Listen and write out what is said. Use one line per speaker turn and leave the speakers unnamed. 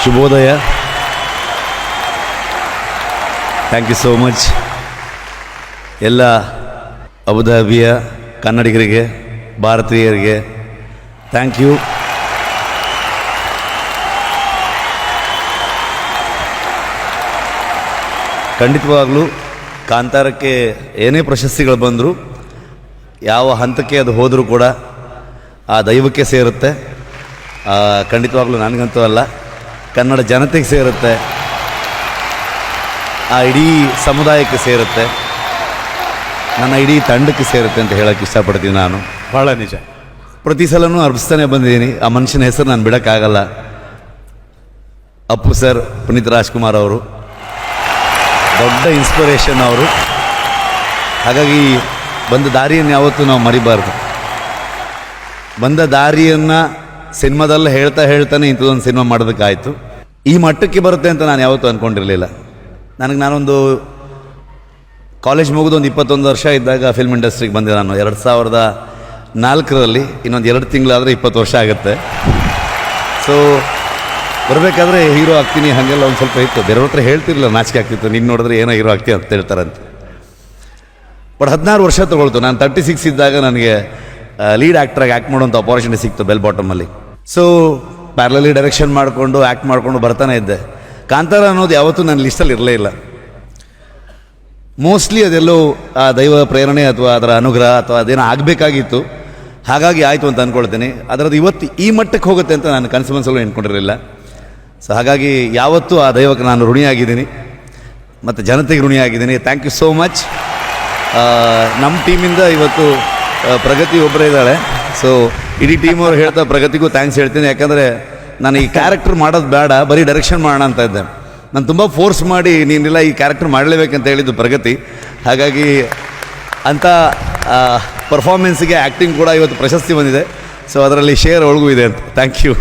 ಶುಭೋದಯ. Thank you so much ಎಲ್ಲ ಅಬುಧಾಬಿಯ ಕನ್ನಡಿಗರಿಗೆ, ಭಾರತೀಯರಿಗೆ ಥ್ಯಾಂಕ್ ಯು. ಖಂಡಿತವಾಗಲೂ ಕಾಂತಾರಕ್ಕೆ ಏನೇ ಪ್ರಶಸ್ತಿಗಳು ಬಂದರೂ, ಯಾವ ಹಂತಕ್ಕೆ ಅದು ಹೋದರೂ ಕೂಡ ಆ ದೈವಕ್ಕೆ ಸೇರುತ್ತೆ. ಖಂಡಿತವಾಗ್ಲೂ ನನಗಂತೂ ಅಲ್ಲ, ಕನ್ನಡ ಜನತೆಗೆ ಸೇರುತ್ತೆ, ಆ ಇಡೀ ಸಮುದಾಯಕ್ಕೆ ಸೇರುತ್ತೆ, ನನ್ನ ಇಡೀ ತಂಡಕ್ಕೆ ಸೇರುತ್ತೆ ಅಂತ ಹೇಳೋಕ್ಕೆ ಇಷ್ಟಪಡ್ತೀನಿ. ನಾನು
ಭಾಳ ನಿಜ.
ಪ್ರತಿ ಸಲನೂ ಅರ್ಪಿಸ್ತಾನೆ ಬಂದಿದ್ದೀನಿ. ಆ ಮನುಷ್ಯನ ಹೆಸರು ನಾನು ಬಿಡೋಕ್ಕಾಗಲ್ಲ. ಅಪ್ಪು ಸರ್, ಪುನೀತ್ ರಾಜ್ಕುಮಾರ್ ಅವರು ದೊಡ್ಡ ಇನ್ಸ್ಪಿರೇಷನ್ ಅವರು. ಹಾಗಾಗಿ ಬಂದ ದಾರಿಯನ್ನು ಯಾವತ್ತೂ ನಾವು ಮರಿಬಾರ್ದು. ಬಂದ ದಾರಿಯನ್ನು ಸಿನಿಮಾದಲ್ಲಿ ಹೇಳ್ತಾನೆ ಇಂಥದ್ದೊಂದು ಸಿನಿಮಾ ಮಾಡೋದಕ್ಕಾಯಿತು. ಈ ಮಟ್ಟಕ್ಕೆ ಬರುತ್ತೆ ಅಂತ ನಾನು ಯಾವತ್ತೂ ಅಂದ್ಕೊಂಡಿರಲಿಲ್ಲ. ನಾನೊಂದು ಕಾಲೇಜ್ ಮುಗಿದು ಒಂದು 21 ವರ್ಷ ಇದ್ದಾಗ ಫಿಲ್ಮ್ ಇಂಡಸ್ಟ್ರಿಗೆ ಬಂದೆ ನಾನು 2004ರಲ್ಲಿ. ಇನ್ನೊಂದು 2 ತಿಂಗಳಾದರೆ 20 ವರ್ಷ ಆಗುತ್ತೆ. ಸೊ ಬರಬೇಕಾದ್ರೆ ಹೀರೋ ಆಗ್ತೀನಿ ಹಾಗೆಲ್ಲ ಒಂದು ಸ್ವಲ್ಪ ಇತ್ತು. ಬೇರೆಯವ್ರ ಹತ್ರ ಹೇಳ್ತಿರಲಿಲ್ಲ, ನಾಚಿಕೆ ಆಗ್ತಿತ್ತು. ನೀನು ನೋಡಿದ್ರೆ ಏನೋ ಹೀರೋ ಆಗ್ತೀಯ ಅಂತ ಹೇಳ್ತಾರಂತೆ. ಬಟ್ 16 ವರ್ಷ ತೊಗೊಳ್ತು. ನಾನು 36 ಇದ್ದಾಗ ನನಗೆ ಲೀಡ್ ಆ್ಯಕ್ಟ್ರಾಗಿ ಆ್ಯಕ್ಟ್ ಮಾಡೋಂಥ ಅಪಾರ್ಚುನಿಟಿ ಸಿಕ್ತು ಬೆಲ್ ಬಾಟಮಲ್ಲಿ. ಸೊ ಪ್ಯಾರಲಲ್ಲಿ ಡೈರೆಕ್ಷನ್ ಮಾಡಿಕೊಂಡು ಆ್ಯಕ್ಟ್ ಮಾಡಿಕೊಂಡು ಬರ್ತಾನೆ ಇದ್ದೆ. ಕಾಂತಾರ ಅನ್ನೋದು ಯಾವತ್ತೂ ನನ್ನ ಲಿಸ್ಟಲ್ಲಿ ಇರಲೇ ಇಲ್ಲ. ಮೋಸ್ಟ್ಲಿ ಅದೆಲ್ಲೋ ಆ ದೈವ ಪ್ರೇರಣೆ ಅಥವಾ ಅದರ ಅನುಗ್ರಹ ಅಥವಾ ಅದೇನೋ ಆಗಬೇಕಾಗಿತ್ತು, ಹಾಗಾಗಿ ಆಯಿತು ಅಂತ ಅಂದ್ಕೊಳ್ತೀನಿ. ಅದರದ್ದು ಇವತ್ತು ಈ ಮಟ್ಟಕ್ಕೆ ಹೋಗುತ್ತೆ ಅಂತ ನಾನು ಕನಸು ಮನಸ್ಸಲ್ಲೂ ಎಣ್ಕೊಂಡಿರಲಿಲ್ಲ. ಸೊ ಹಾಗಾಗಿ ಯಾವತ್ತೂ ಆ ದೈವಕ್ಕೆ ನಾನು ಋಣಿಯಾಗಿದ್ದೀನಿ ಮತ್ತು ಜನತೆಗೆ ಋಣಿಯಾಗಿದ್ದೀನಿ. Thank you so much. ನಮ್ಮ ಟೀಮಿಂದ ಇವತ್ತು ಪ್ರಗತಿ ಒಬ್ಬರೇ ಇದ್ದಾಳೆ. ಸೊ ಇಡೀ ಟೀಮ್ ಅವ್ರು ಹೇಳ್ತಾ ಪ್ರಗತಿಗೂ ಥ್ಯಾಂಕ್ಸ್ ಹೇಳ್ತೀನಿ. ಯಾಕಂದರೆ ನಾನು ಈ ಕ್ಯಾರೆಕ್ಟರ್ ಮಾಡೋದು ಬೇಡ, ಬರೀ ಡೈರೆಕ್ಷನ್ ಮಾಡೋಣ ಅಂತ ಇದ್ದೆ. ನಾನು ತುಂಬ ಫೋರ್ಸ್ ಮಾಡಿ ನೀನೆಲ್ಲ ಈ ಕ್ಯಾರೆಕ್ಟರ್ ಮಾಡಲೇಬೇಕಂತ ಹೇಳಿದ್ದು ಪ್ರಗತಿ. ಹಾಗಾಗಿ ಅಂಥ ಪರ್ಫಾರ್ಮೆನ್ಸಿಗೆ ಆ್ಯಕ್ಟಿಂಗ್ ಕೂಡ ಇವತ್ತು ಪ್ರಶಸ್ತಿ ಬಂದಿದೆ. ಸೊ ಅದರಲ್ಲಿ ಶೇರ್ ಒಳಗೂ ಇದೆ ಅಂತ. Thank you.